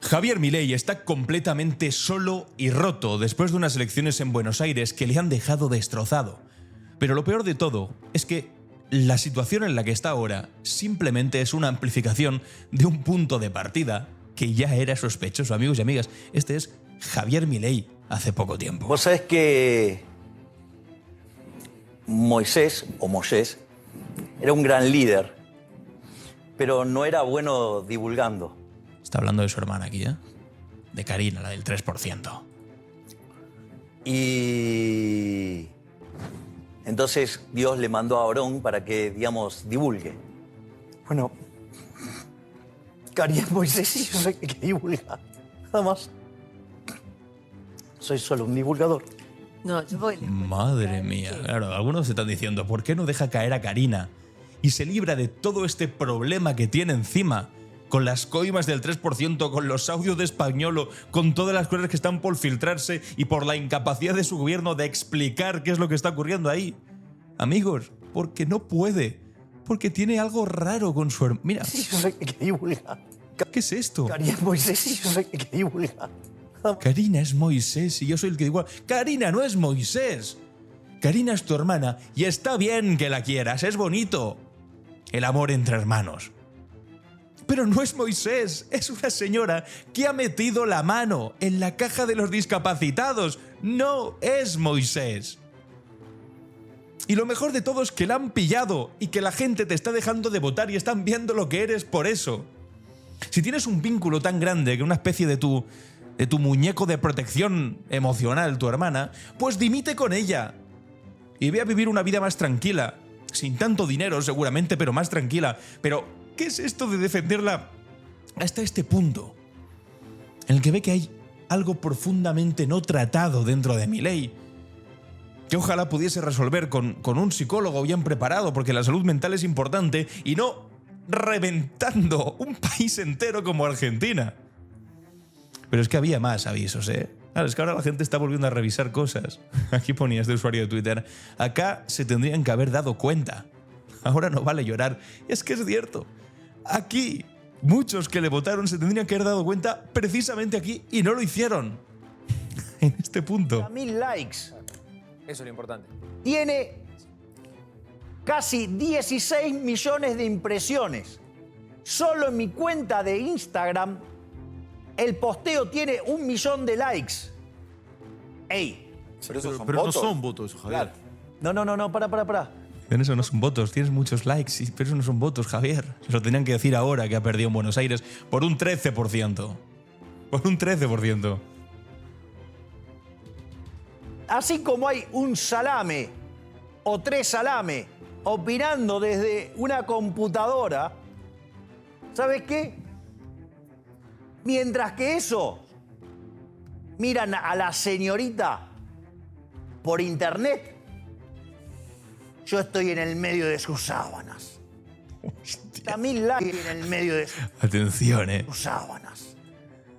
Javier Milei está completamente solo y roto después de unas elecciones en Buenos Aires que le han dejado destrozado. Pero lo peor de todo es que la situación en la que está ahora simplemente es una amplificación de un punto de partida que ya era sospechoso, amigos y amigas. Este es Javier Milei hace poco tiempo. Vos sabés que Moisés era un gran líder, pero no era bueno divulgando. Está hablando de su hermana aquí, ¿eh? De Karina, la del 3%. Y entonces Dios le mandó a Aarón para que, digamos, divulgue. Bueno, Karina es Moisés y yo soy el que divulga. Nada más. Soy solo un divulgador. No, yo voy. Madre mía, claro, algunos se están diciendo, ¿por qué no deja caer a Karina y se libra de todo este problema que tiene encima? Con las coimas del 3%, con los audios de Españolo, con todas las cosas que están por filtrarse y por la incapacidad de su gobierno de explicar qué es lo que está ocurriendo ahí. Amigos, porque no puede, porque tiene algo raro con su hermano. Mira, Sí, yo soy el que divulga. ¿qué es esto? Karina es Moisés y yo soy el que divulga. Karina es Moisés y yo soy el que digo, Karina no es Moisés. Karina es tu hermana y está bien que la quieras, es bonito el amor entre hermanos. Pero no es Moisés, es una señora que ha metido la mano en la caja de los discapacitados. No es Moisés. Y lo mejor de todo es que la han pillado y que la gente te está dejando de votar y están viendo lo que eres por eso. Si tienes un vínculo tan grande que una especie de tu muñeco de protección emocional, tu hermana, pues dimite con ella y ve a vivir una vida más tranquila, sin tanto dinero seguramente, pero más tranquila. Pero, ¿qué es esto de defenderla hasta este punto? En el que ve que hay algo profundamente no tratado dentro de Milei, que ojalá pudiese resolver con un psicólogo bien preparado, porque la salud mental es importante, y no reventando un país entero como Argentina. Pero es que había más avisos, ¿eh? Claro, es que ahora la gente está volviendo a revisar cosas. Aquí ponía este usuario de Twitter. Acá se tendrían que haber dado cuenta. Ahora no vale llorar. Y es que es cierto. Aquí, muchos que le votaron se tendrían que haber dado cuenta precisamente aquí y no lo hicieron. En este punto. 1000 likes. Eso es lo importante. Tiene casi 16 millones de impresiones. Solo en mi cuenta de Instagram, el posteo tiene 1 millón de likes. ¡Ey! Pero no son votos, Javier. No, para. Eso no son votos, tienes muchos likes, pero eso no son votos, Javier. Se lo tenían que decir ahora que ha perdido en Buenos Aires por un 13%. Por un 13%. Así como hay un salame o 3 salame opinando desde una computadora, ¿sabes qué? Mientras que eso, miran a la señorita por internet, yo estoy en el medio de sus sábanas. Hostia. 1000 likes en el medio de Atención, sus sábanas.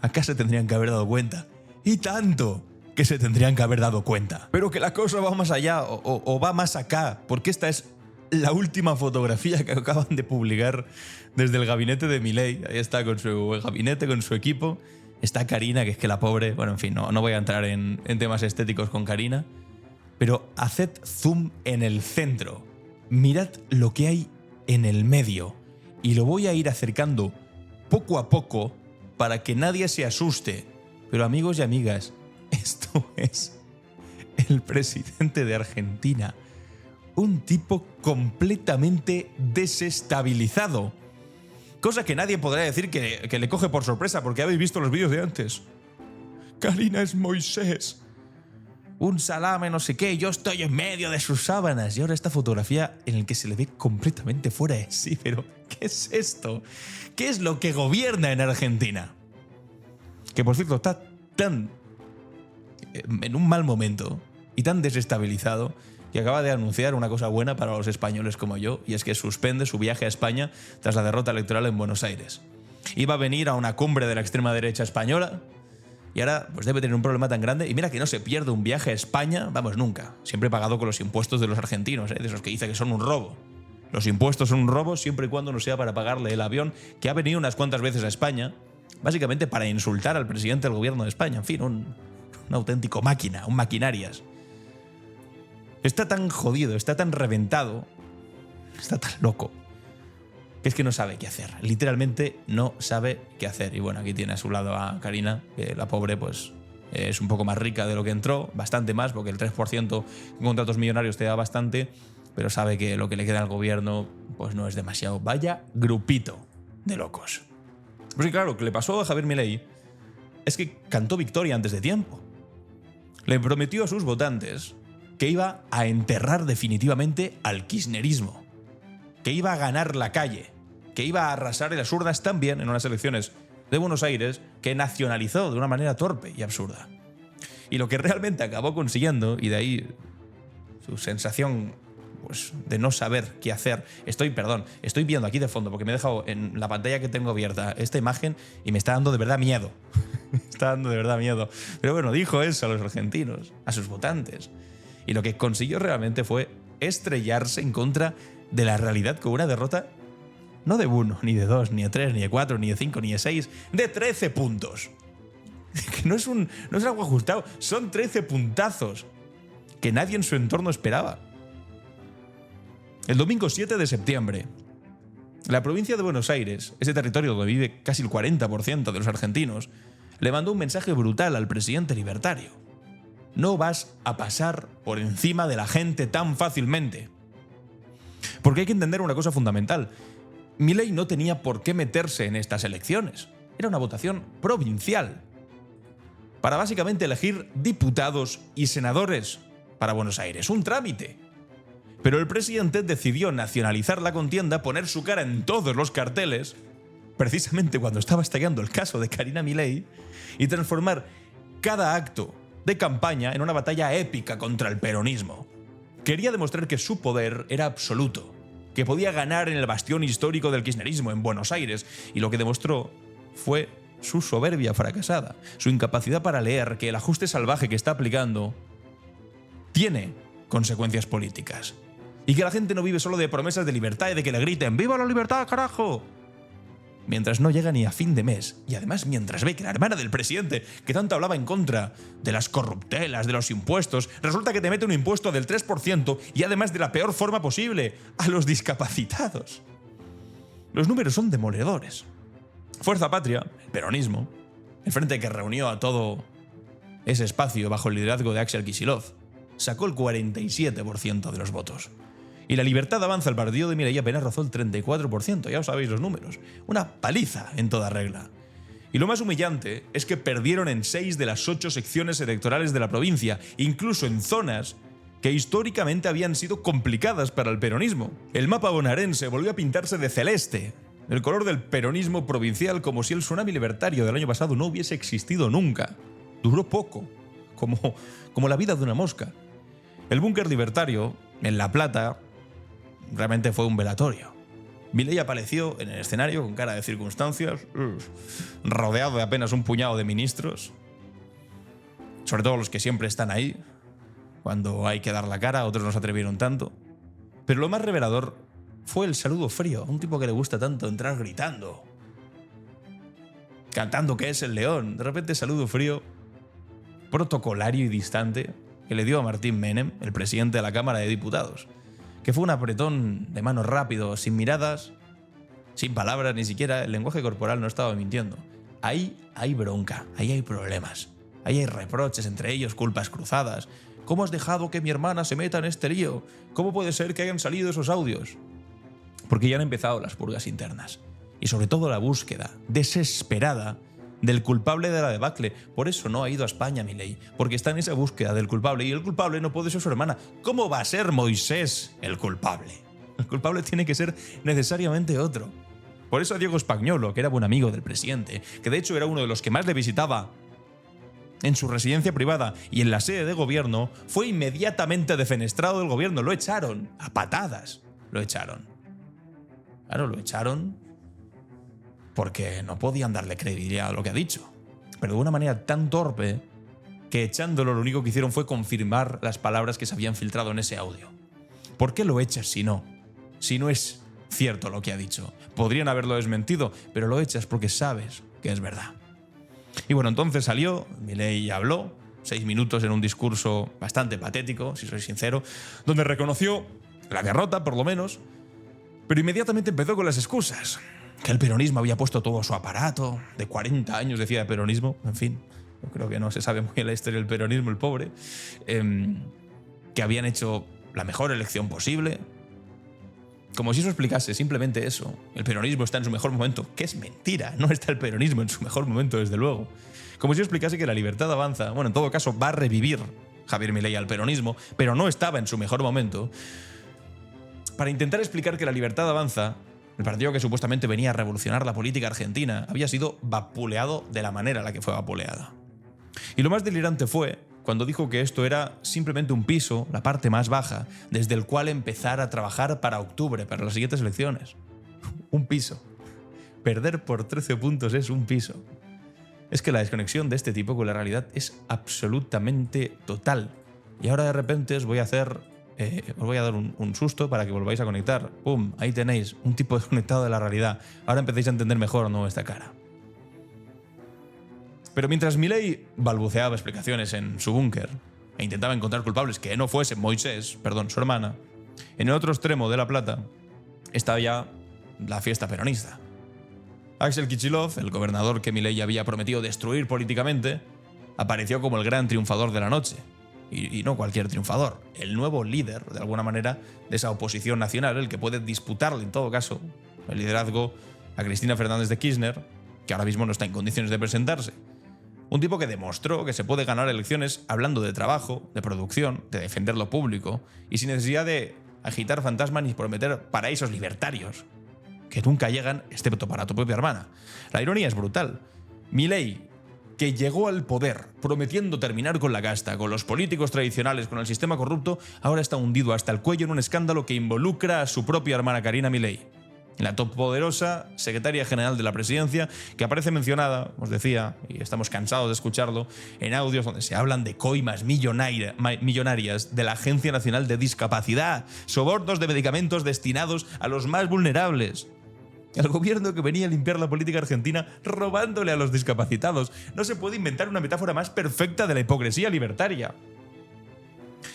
Acá se tendrían que haber dado cuenta. Y tanto que se tendrían que haber dado cuenta. Pero que la cosa va más allá o va más acá, porque esta es la última fotografía que acaban de publicar desde el gabinete de Milei. Ahí está con su gabinete, con su equipo. Está Karina, que es que la pobre... Bueno, en fin, no voy a entrar en temas estéticos con Karina. Pero haced zoom en el centro. Mirad lo que hay en el medio. Y lo voy a ir acercando poco a poco para que nadie se asuste. Pero amigos y amigas, esto es el presidente de Argentina. Un tipo completamente desestabilizado. Cosa que nadie podrá decir que le coge por sorpresa porque habéis visto los vídeos de antes. Karina es Moisés. Un salame, no sé qué, yo estoy en medio de sus sábanas. Y ahora esta fotografía en la que se le ve completamente fuera de sí. Pero, ¿qué es esto? ¿Qué es lo que gobierna en Argentina? Que, por cierto, está tan en un mal momento y tan desestabilizado que acaba de anunciar una cosa buena para los españoles como yo, y es que suspende su viaje a España tras la derrota electoral en Buenos Aires. Iba a venir a una cumbre de la extrema derecha española y ahora pues debe tener un problema tan grande. Y mira que no se pierde un viaje a España, vamos, nunca. Siempre pagado con los impuestos de los argentinos, de esos que dice que son un robo. Los impuestos son un robo siempre y cuando no sea para pagarle el avión, que ha venido unas cuantas veces a España básicamente para insultar al presidente del gobierno de España. En fin, un auténtico máquina, un maquinarias. Está tan jodido, está tan reventado, está tan loco, que es que no sabe qué hacer. Literalmente no sabe qué hacer. Y bueno, aquí tiene a su lado a Karina, que la pobre pues es un poco más rica de lo que entró, bastante más, porque el 3% en contratos millonarios te da bastante, pero sabe que lo que le queda al gobierno pues no es demasiado. Vaya grupito de locos. Pues claro, lo que le pasó a Javier Milei es que cantó victoria antes de tiempo. Le prometió a sus votantes que iba a enterrar definitivamente al kirchnerismo, que iba a ganar la calle, que iba a arrasar en las urnas también en unas elecciones de Buenos Aires que nacionalizó de una manera torpe y absurda. Y lo que realmente acabó consiguiendo, y de ahí su sensación pues, de no saber qué hacer. Estoy viendo aquí de fondo, porque me he dejado en la pantalla que tengo abierta esta imagen y me está dando de verdad miedo. Me está dando de verdad miedo. Pero bueno, dijo eso a los argentinos, a sus votantes. Y lo que consiguió realmente fue estrellarse en contra de la realidad con una derrota no de 1, ni de 2, ni de 3, ni de 4, ni de 5, ni de 6, de 13 puntos. Que no es algo ajustado, son 13 puntazos que nadie en su entorno esperaba. El domingo 7 de septiembre, la provincia de Buenos Aires, ese territorio donde vive casi el 40% de los argentinos, le mandó un mensaje brutal al presidente libertario. No vas a pasar por encima de la gente tan fácilmente. Porque hay que entender una cosa fundamental. Milei no tenía por qué meterse en estas elecciones. Era una votación provincial para básicamente elegir diputados y senadores para Buenos Aires. Un trámite. Pero el presidente decidió nacionalizar la contienda, poner su cara en todos los carteles, precisamente cuando estaba estallando el caso de Karina Milei, y transformar cada acto de campaña en una batalla épica contra el peronismo. Quería demostrar que su poder era absoluto, que podía ganar en el bastión histórico del kirchnerismo en Buenos Aires, y lo que demostró fue su soberbia fracasada, su incapacidad para leer que el ajuste salvaje que está aplicando tiene consecuencias políticas. Y que la gente no vive solo de promesas de libertad y de que le griten ¡viva la libertad, carajo! Mientras no llega ni a fin de mes, y además mientras ve que la hermana del presidente, que tanto hablaba en contra de las corruptelas, de los impuestos, resulta que te mete un impuesto del 3% y además de la peor forma posible, a los discapacitados. Los números son demoledores. Fuerza Patria, el peronismo, el frente que reunió a todo ese espacio bajo el liderazgo de Axel Kicillof, sacó el 47% de los votos. Y la Libertad Avanza, el partido de Milei, apenas rozó el 34%, ya os sabéis los números. Una paliza en toda regla. Y lo más humillante es que perdieron en 6 de las 8 secciones electorales de la provincia, incluso en zonas que históricamente habían sido complicadas para el peronismo. El mapa bonaerense volvió a pintarse de celeste, el color del peronismo provincial, como si el tsunami libertario del año pasado no hubiese existido nunca. Duró poco, como la vida de una mosca. El búnker libertario, en La Plata, realmente fue un velatorio. Milei apareció en el escenario con cara de circunstancias, rodeado de apenas un puñado de ministros, sobre todo los que siempre están ahí, cuando hay que dar la cara, otros no se atrevieron tanto. Pero lo más revelador fue el saludo frío, a un tipo que le gusta tanto entrar gritando, cantando que es el león. De repente saludo frío, protocolario y distante, que le dio a Martín Menem, el presidente de la Cámara de Diputados, que fue un apretón de manos rápido, sin miradas, sin palabras, ni siquiera el lenguaje corporal no estaba mintiendo. Ahí hay bronca, ahí hay problemas, ahí hay reproches, entre ellos culpas cruzadas. ¿Cómo has dejado que mi hermana se meta en este lío? ¿Cómo puede ser que hayan salido esos audios? Porque ya han empezado las purgas internas. Y sobre todo la búsqueda desesperada del culpable de la debacle. Por eso no ha ido a España Milei, porque está en esa búsqueda del culpable, y el culpable no puede ser su hermana. ¿Cómo va a ser Moisés el culpable? El culpable tiene que ser necesariamente otro. Por eso a Diego Spagnuolo, que era buen amigo del presidente, que de hecho era uno de los que más le visitaba en su residencia privada y en la sede de gobierno, fue inmediatamente defenestrado del gobierno. Lo echaron, a patadas lo echaron. Claro, lo echaron porque no podían darle credibilidad a lo que ha dicho. Pero de una manera tan torpe que echándolo lo único que hicieron fue confirmar las palabras que se habían filtrado en ese audio. ¿Por qué lo echas si no es cierto lo que ha dicho? Podrían haberlo desmentido, pero lo echas porque sabes que es verdad. Y bueno, entonces salió, Milei habló, 6 minutos en un discurso bastante patético, si soy sincero, donde reconoció la derrota, por lo menos, pero inmediatamente empezó con las excusas. Que el peronismo había puesto todo su aparato, de 40 años decía de peronismo, en fin, yo creo que no se sabe muy bien la historia del peronismo, el pobre, que habían hecho la mejor elección posible. Como si eso explicase simplemente eso. El peronismo está en su mejor momento, que es mentira, no está el peronismo en su mejor momento, desde luego. Como si explicase que la libertad avanza, bueno, en todo caso va a revivir Javier Milei al peronismo, pero no estaba en su mejor momento. Para intentar explicar que la libertad avanza, el partido que supuestamente venía a revolucionar la política argentina había sido vapuleado de la manera en la que fue vapuleada. Y lo más delirante fue cuando dijo que esto era simplemente un piso, la parte más baja, desde el cual empezar a trabajar para octubre, para las siguientes elecciones. Un piso. Perder por 13 puntos es un piso. Es que la desconexión de este tipo con la realidad es absolutamente total. Y ahora de repente os voy a dar un susto para que volváis a conectar. ¡Pum! Ahí tenéis un tipo desconectado de la realidad. Ahora empecéis a entender mejor, ¿no?, esta cara. Pero mientras Milei balbuceaba explicaciones en su búnker e intentaba encontrar culpables que no fuesen su hermana, en el otro extremo de La Plata estaba ya la fiesta peronista. Axel Kicillof, el gobernador que Milei había prometido destruir políticamente, apareció como el gran triunfador de la noche. Y no cualquier triunfador, el nuevo líder, de alguna manera, de esa oposición nacional, el que puede disputarle, en todo caso, el liderazgo a Cristina Fernández de Kirchner, que ahora mismo no está en condiciones de presentarse. Un tipo que demostró que se puede ganar elecciones hablando de trabajo, de producción, de defender lo público, y sin necesidad de agitar fantasmas ni prometer paraísos libertarios, que nunca llegan, excepto para tu propia hermana. La ironía es brutal. Milei, que llegó al poder prometiendo terminar con la casta, con los políticos tradicionales, con el sistema corrupto, ahora está hundido hasta el cuello en un escándalo que involucra a su propia hermana Karina Milei, la todopoderosa secretaria general de la presidencia, que aparece mencionada, os decía, y estamos cansados de escucharlo, en audios donde se hablan de coimas millonarias de la Agencia Nacional de Discapacidad, sobornos de medicamentos destinados a los más vulnerables. El gobierno que venía a limpiar la política argentina robándole a los discapacitados. No se puede inventar una metáfora más perfecta de la hipocresía libertaria.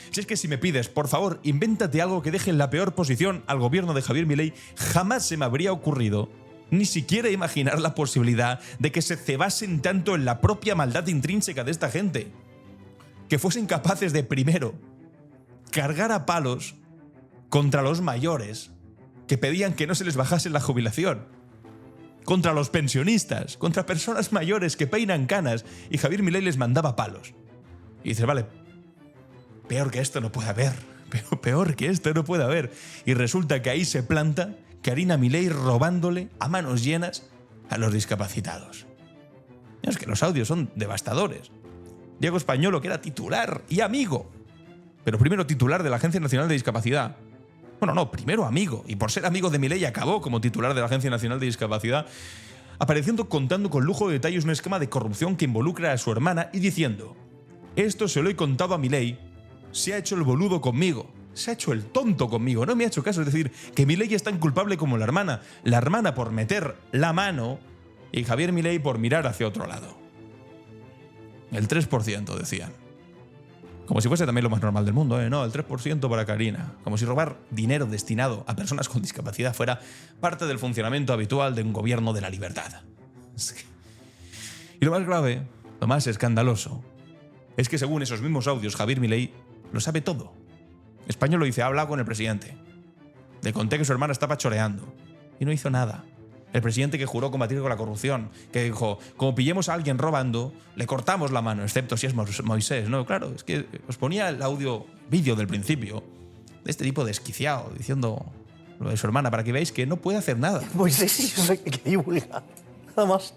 Si es que si me pides, por favor, invéntate algo que deje en la peor posición al gobierno de Javier Milei, jamás se me habría ocurrido ni siquiera imaginar la posibilidad de que se cebasen tanto en la propia maldad intrínseca de esta gente. Que fuesen capaces de, primero, cargar a palos contra los mayores, que pedían que no se les bajase la jubilación, contra los pensionistas, contra personas mayores que peinan canas, y Javier Milei les mandaba palos. Y dices, vale, peor que esto no puede haber, peor que esto no puede haber. Y resulta que ahí se planta Karina Milei robándole a manos llenas a los discapacitados. Es que los audios son devastadores. Diego Españolo, que era titular y amigo, pero primero titular de la Agencia Nacional de Discapacidad. Bueno, no, primero amigo, y por ser amigo de Milei acabó como titular de la Agencia Nacional de Discapacidad, apareciendo contando con lujo de detalles un esquema de corrupción que involucra a su hermana y diciendo: esto se lo he contado a Milei, se ha hecho el boludo conmigo, se ha hecho el tonto conmigo, no me ha hecho caso. Es decir, que Milei es tan culpable como la hermana por meter la mano y Javier Milei por mirar hacia otro lado. El 3%, decían. Como si fuese también lo más normal del mundo, ¿eh? No, el 3% para Karina. Como si robar dinero destinado a personas con discapacidad fuera parte del funcionamiento habitual de un gobierno de la libertad. Y lo más grave, lo más escandaloso, es que según esos mismos audios, Javier Milei lo sabe todo. Español lo dice, ha hablado con el presidente. Le conté que su hermana estaba choreando. Y no hizo nada. El presidente que juró combatir con la corrupción, que dijo, como pillemos a alguien robando, le cortamos la mano, excepto si es Moisés. No, claro, es que os ponía el vídeo del principio, de este tipo desquiciado, diciendo lo de su hermana, para que veáis que no puede hacer nada. Moisés sí, yo sé que divulga, nada más.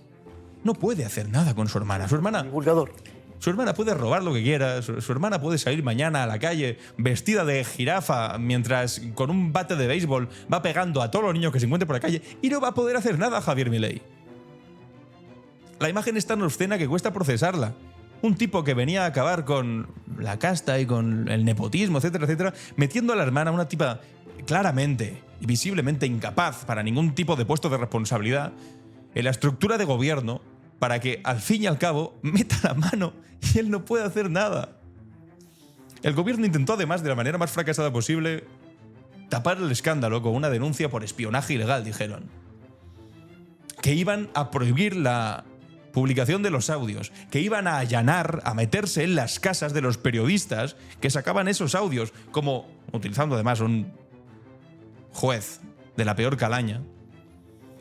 No puede hacer nada con su hermana. Su hermana puede robar lo que quiera, su hermana puede salir mañana a la calle vestida de jirafa mientras con un bate de béisbol va pegando a todos los niños que se encuentren por la calle y no va a poder hacer nada Javier Milei. La imagen es tan obscena que cuesta procesarla. Un tipo que venía a acabar con la casta y con el nepotismo, etcétera, etcétera, metiendo a la hermana, una tipa claramente y visiblemente incapaz para ningún tipo de puesto de responsabilidad, en la estructura de gobierno para que al fin y al cabo meta la mano y él no puede hacer nada. El gobierno intentó además de la manera más fracasada posible tapar el escándalo con una denuncia por espionaje ilegal, dijeron. Que iban a prohibir la publicación de los audios, que iban a allanar, a meterse en las casas de los periodistas que sacaban esos audios, como utilizando además un juez de la peor calaña,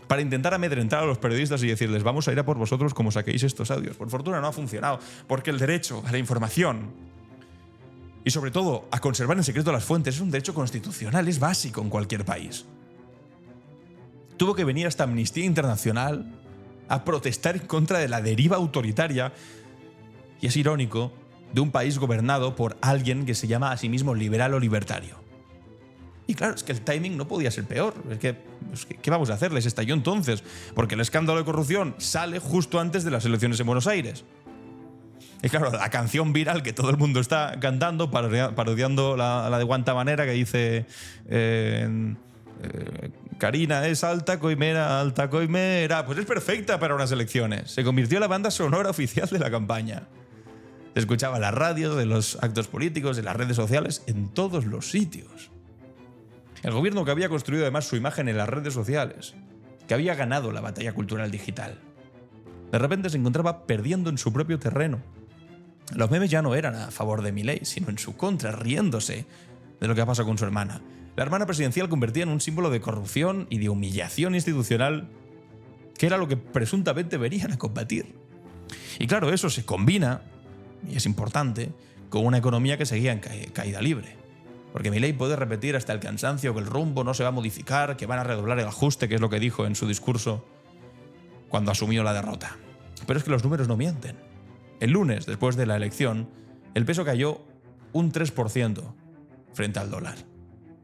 para intentar amedrentar a los periodistas y decirles vamos a ir a por vosotros como saquéis estos audios. Por fortuna no ha funcionado, porque el derecho a la información y sobre todo a conservar en secreto las fuentes es un derecho constitucional, es básico en cualquier país. Tuvo que venir hasta Amnistía Internacional a protestar en contra de la deriva autoritaria, y es irónico, de un país gobernado por alguien que se llama a sí mismo liberal o libertario. Y claro, es que el timing no podía ser peor. Es que, ¿qué vamos a hacer? Les estalló entonces, porque el escándalo de corrupción sale justo antes de las elecciones en Buenos Aires. Y claro, la canción viral que todo el mundo está cantando, parodiando la de Guantanamera, que dice Karina es alta coimera, pues es perfecta para unas elecciones. Se convirtió en la banda sonora oficial de la campaña. Se escuchaba en la radio, de los actos políticos, en las redes sociales, en todos los sitios. El gobierno, que había construido además su imagen en las redes sociales, que había ganado la batalla cultural digital, de repente se encontraba perdiendo en su propio terreno. Los memes ya no eran a favor de Milei, sino en su contra, riéndose de lo que ha pasado con su hermana. La hermana presidencial convertida en un símbolo de corrupción y de humillación institucional, que era lo que presuntamente venían a combatir. Y claro, eso se combina, y es importante, con una economía que seguía en caída libre. Porque Milei puede repetir hasta el cansancio que el rumbo no se va a modificar, que van a redoblar el ajuste, que es lo que dijo en su discurso cuando asumió la derrota. Pero es que los números no mienten. El lunes, después de la elección, el peso cayó un 3% frente al dólar.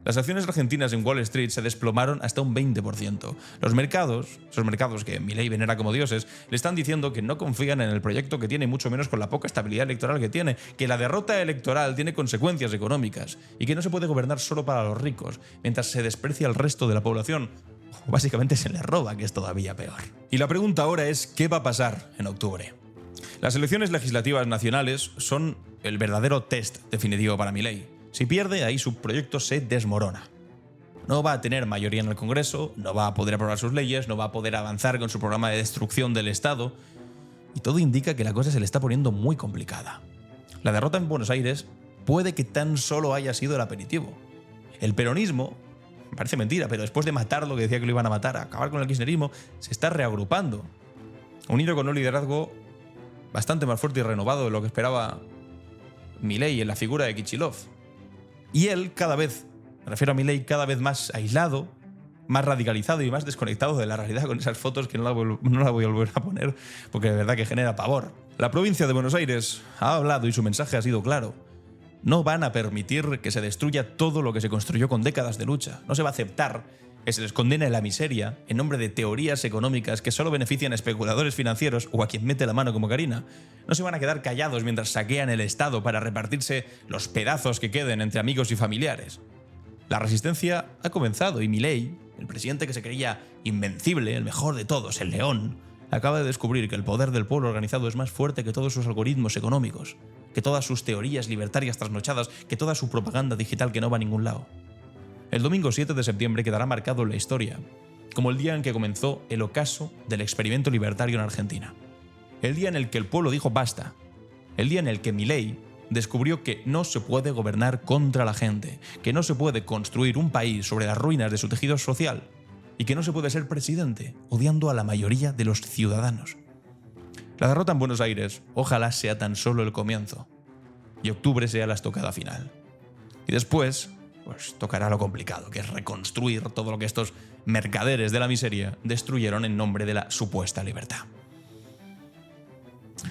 Las acciones argentinas en Wall Street se desplomaron hasta un 20%. Los mercados, esos mercados que Milei venera como dioses, le están diciendo que no confían en el proyecto que tiene, mucho menos con la poca estabilidad electoral que tiene, que la derrota electoral tiene consecuencias económicas y que no se puede gobernar solo para los ricos, mientras se desprecia al resto de la población. Básicamente se les roba, que es todavía peor. Y la pregunta ahora es, ¿qué va a pasar en octubre? Las elecciones legislativas nacionales son el verdadero test definitivo para Milei. Si pierde, ahí su proyecto se desmorona. No va a tener mayoría en el Congreso, no va a poder aprobar sus leyes, no va a poder avanzar con su programa de destrucción del Estado, y todo indica que la cosa se le está poniendo muy complicada. La derrota en Buenos Aires puede que tan solo haya sido el aperitivo. El peronismo, parece mentira, pero después de matar lo que decía que lo iban a matar, a acabar con el kirchnerismo, se está reagrupando, unido con un liderazgo bastante más fuerte y renovado de lo que esperaba Milei en la figura de Kicillof. Y él cada vez, me refiero a Milei, cada vez más aislado, más radicalizado y más desconectado de la realidad, con esas fotos que no la voy a volver a poner porque de verdad que genera pavor. La provincia de Buenos Aires ha hablado y su mensaje ha sido claro. No van a permitir que se destruya todo lo que se construyó con décadas de lucha. No se va a aceptar que se les condene a la miseria en nombre de teorías económicas que solo benefician a especuladores financieros o a quien mete la mano como Karina. No se van a quedar callados mientras saquean el Estado para repartirse los pedazos que queden entre amigos y familiares. La resistencia ha comenzado y Milei, el presidente que se creía invencible, el mejor de todos, el león, acaba de descubrir que el poder del pueblo organizado es más fuerte que todos sus algoritmos económicos, que todas sus teorías libertarias trasnochadas, que toda su propaganda digital que no va a ningún lado. El domingo 7 de septiembre quedará marcado en la historia como el día en que comenzó el ocaso del experimento libertario en Argentina. El día en el que el pueblo dijo basta. El día en el que Milei descubrió que no se puede gobernar contra la gente, que no se puede construir un país sobre las ruinas de su tejido social y que no se puede ser presidente odiando a la mayoría de los ciudadanos. La derrota en Buenos Aires ojalá sea tan solo el comienzo y octubre sea la estocada final. Y después, pues tocará lo complicado, que es reconstruir todo lo que estos mercaderes de la miseria destruyeron en nombre de la supuesta libertad.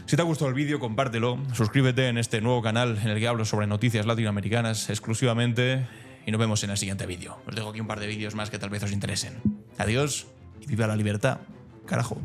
Si te ha gustado el vídeo, compártelo, suscríbete en este nuevo canal en el que hablo sobre noticias latinoamericanas exclusivamente y nos vemos en el siguiente vídeo. Os dejo aquí un par de vídeos más que tal vez os interesen. Adiós y viva la libertad, carajo.